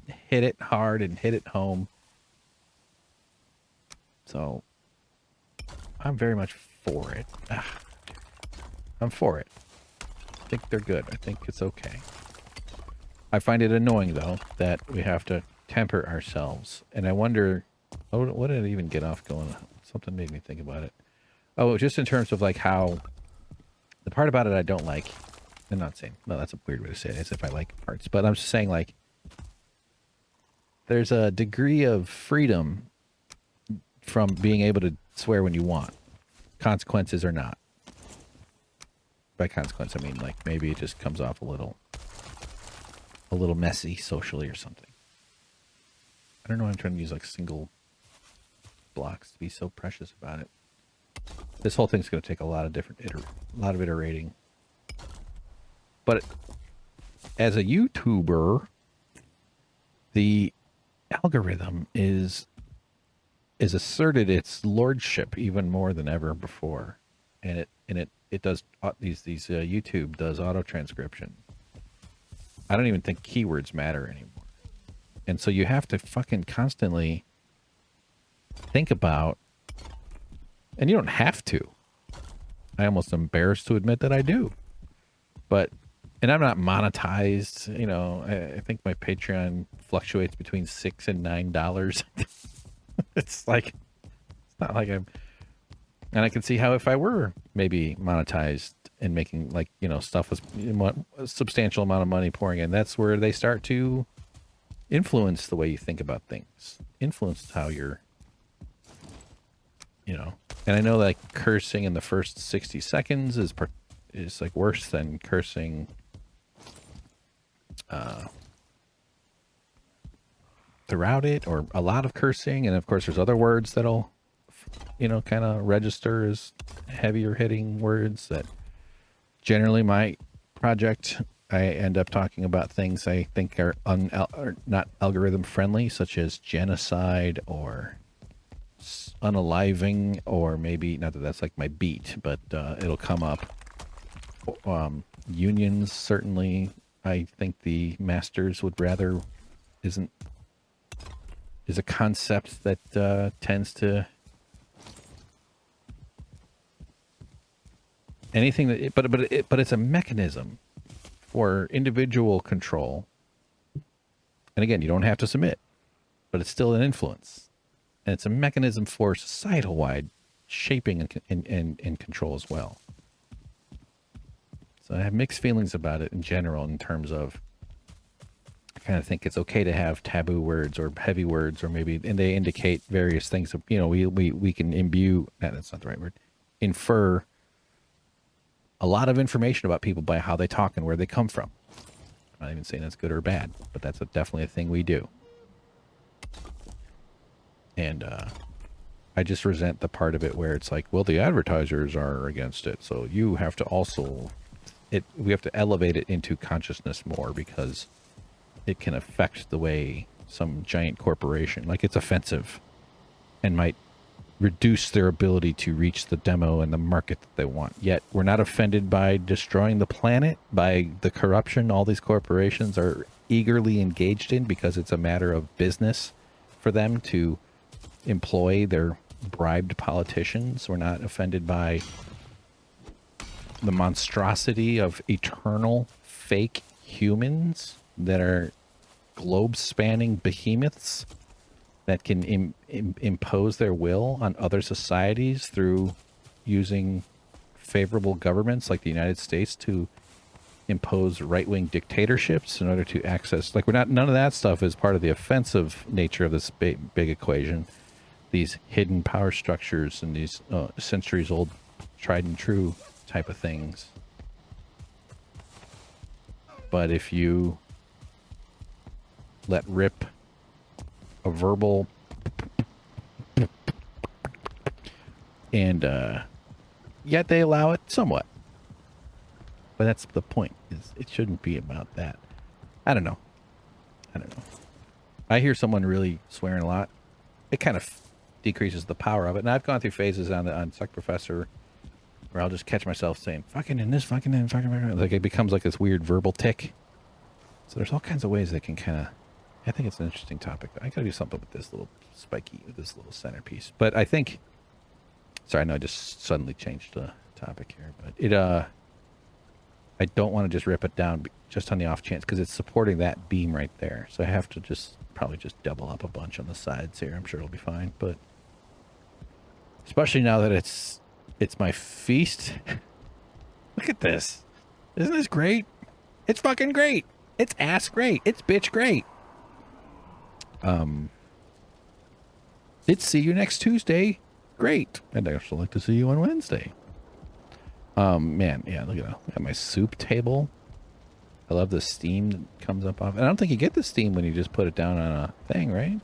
hit it hard and hit it home. So I'm very much for it. I'm for it. I think they're good. I think it's okay. I find it annoying, though, that we have to temper ourselves. And I wonder, oh, what did it even get off going on? Something made me think about it. Oh, just in terms of like how the part about it I don't like. I'm not saying, no, that's a weird way to say it, as if I like parts. But I'm just saying, like, there's a degree of freedom from being able to swear when you want. Consequences or not. By consequence, I mean, like, maybe it just comes off a little messy socially or something. I don't know why I'm trying to use, like, single blocks to be so precious about it. This whole thing's going to take a lot of different, iterating. But as a YouTuber, the algorithm is asserted its lordship even more than ever before, and it does these YouTube does auto transcription. I don't even think keywords matter anymore, and so you have to fucking constantly think about, and you don't have to. I almost embarrassed to admit that I do, but. And I'm not monetized, you know. I think my Patreon fluctuates between $6 and $9. It's like, it's not like I'm, and I can see how if I were maybe monetized and making, like, you know, stuff with a substantial amount of money pouring in, that's where they start to influence the way you think about things, influence how you're, you know. And I know like cursing in the first 60 seconds is like worse than cursing throughout it, or a lot of cursing. And of course there's other words that'll, you know, kind of register as heavier hitting words that generally my project, I end up talking about things I think are not algorithm friendly, such as genocide or unaliving, or maybe, not that that's like my beat, but it'll come up. Unions, certainly, I think the masters would rather is a concept that tends to anything that but it's a mechanism for individual control. And again, you don't have to submit, but it's still an influence, and it's a mechanism for societal wide shaping and control as well. So I have mixed feelings about it in general, in terms of, I kind of think it's okay to have taboo words or heavy words, or maybe, and they indicate various things. You know, we can imbue, that's not the right word, infer a lot of information about people by how they talk and where they come from. I'm not even saying that's good or bad, but that's definitely a thing we do. And I just resent the part of it where it's like, well, the advertisers are against it, so you have to also... we have to elevate it into consciousness more, because it can affect the way some giant corporation, like, it's offensive and might reduce their ability to reach the demo and the market that they want. Yet we're not offended by destroying the planet, by the corruption all these corporations are eagerly engaged in, because it's a matter of business for them to employ their bribed politicians. We're not offended by the monstrosity of eternal fake humans that are globe-spanning behemoths that can impose their will on other societies through using favorable governments like the United States to impose right-wing dictatorships in order to access, like, none of that stuff is part of the offensive nature of this big equation. These hidden power structures and these centuries-old tried and true type of things. But if you let rip a verbal and yet they allow it somewhat. But that's the point, is it shouldn't be about that. I don't know. I hear someone really swearing a lot. It kind of decreases the power of it. And I've gone through phases on Suck Professor where I'll just catch myself saying, fucking in this, fucking in, fucking. Like it becomes like this weird verbal tick. So there's all kinds of ways that can kind of, I think it's an interesting topic. I gotta do something with this little spiky, with this little centerpiece. But I think, sorry, I know I just suddenly changed the topic here, but it, I don't want to just rip it down just on the off chance because it's supporting that beam right there. So I have to probably just double up a bunch on the sides here. I'm sure it'll be fine, but especially now that it's my feast. Look at this. Isn't this great? It's fucking great. It's ass great. It's bitch great. It's see you next Tuesday. Great. I'd also like to see you on Wednesday. Man, yeah, look at my soup table. I love the steam that comes up off. And I don't think you get the steam when you just put it down on a thing, right?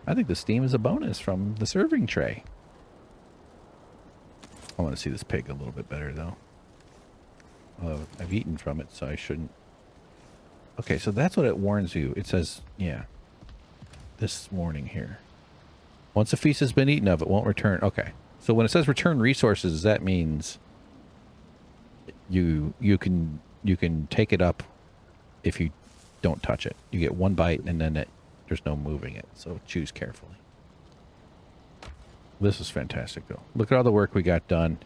I think the steam is a bonus from the serving tray. I want to see this pig a little bit better, though. I've eaten from it, so I shouldn't. Okay, so that's what it warns you. It says, yeah, this warning here. Once a feast has been eaten of, it won't return. Okay, so when it says return resources, that means you can take it up if you don't touch it. You get one bite, and then there's no moving it. So choose carefully. This is fantastic, though. Look at all the work we got done.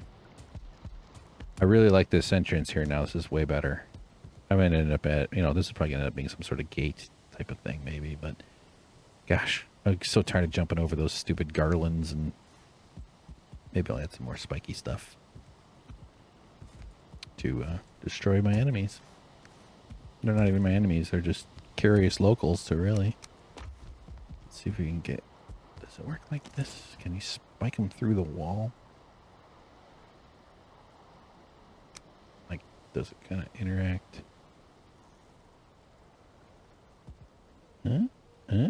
I really like this entrance here now. This is way better. I might end up at, this is probably going to end up being some sort of gate type of thing, maybe. But, gosh, I'm so tired of jumping over those stupid garlands. And maybe I'll add some more spiky stuff to destroy my enemies. They're not even my enemies. They're just curious locals to really. Let's see if we can get... Does it work like this? Can you spike them through the wall? Like, does it kind of interact? Huh? Huh?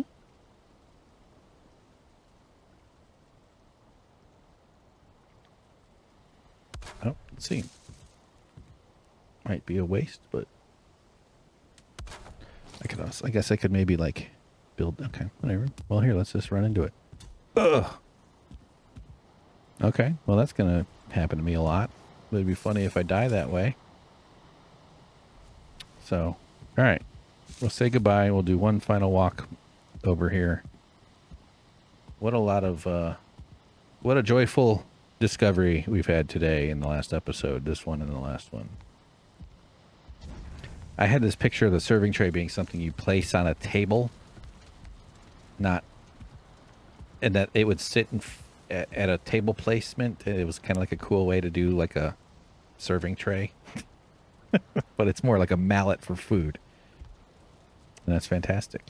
Oh, let's see. Might be a waste, but I could also, I guess I could maybe like build. Okay, whatever. Well, here, let's just run into it. Ugh. Okay, well, that's gonna happen to me a lot. But it'd be funny if I die that way. So, all right, we'll say goodbye. We'll do one final walk over here. What a joyful discovery we've had today in the last episode. This one and the last one. I had this picture of the serving tray being something you place on a table, and that it would sit at a table placement. It was kind of like a cool way to do like a serving tray, but it's more like a mallet for food, and that's fantastic.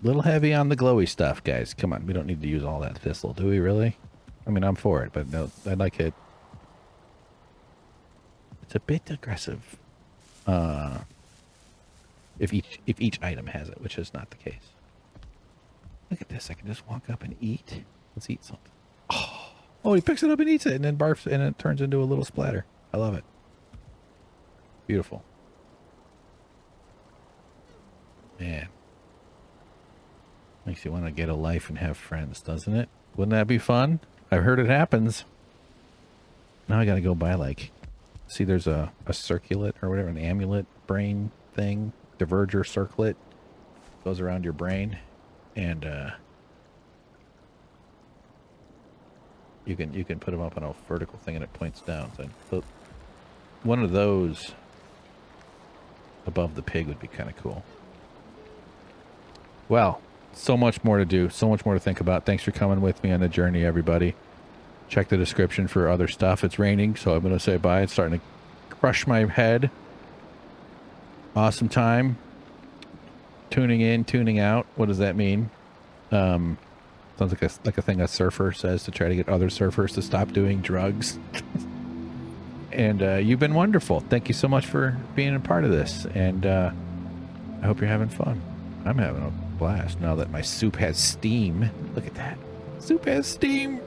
A little heavy on the glowy stuff, guys. Come on, we don't need to use all that thistle, do we really? I mean, I'm for it, but no, I like it. It's a bit aggressive. If each item has it, which is not the case. Look at this. I can just walk up and eat. Let's eat something. Oh, he picks it up and eats it and then barfs and it turns into a little splatter. I love it. Beautiful. Man. Makes you want to get a life and have friends, doesn't it? Wouldn't that be fun? I've heard it happens. Now I got to go buy like... See, there's a circlet or whatever, an amulet brain thing, diverger circlet, goes around your brain, and you can put them up on a vertical thing and it points down. So one of those above the pig would be kind of cool. Well, so much more to do, so much more to think about. Thanks for coming with me on the journey, everybody. Check the description for other stuff. It's raining, so I'm going to say bye. It's starting to crush my head. Awesome time. Tuning in, tuning out. What does that mean? Sounds like a thing a surfer says to try to get other surfers to stop doing drugs. And you've been wonderful. Thank you so much for being a part of this. And I hope you're having fun. I'm having a blast now that my soup has steam. Look at that. Soup has steam.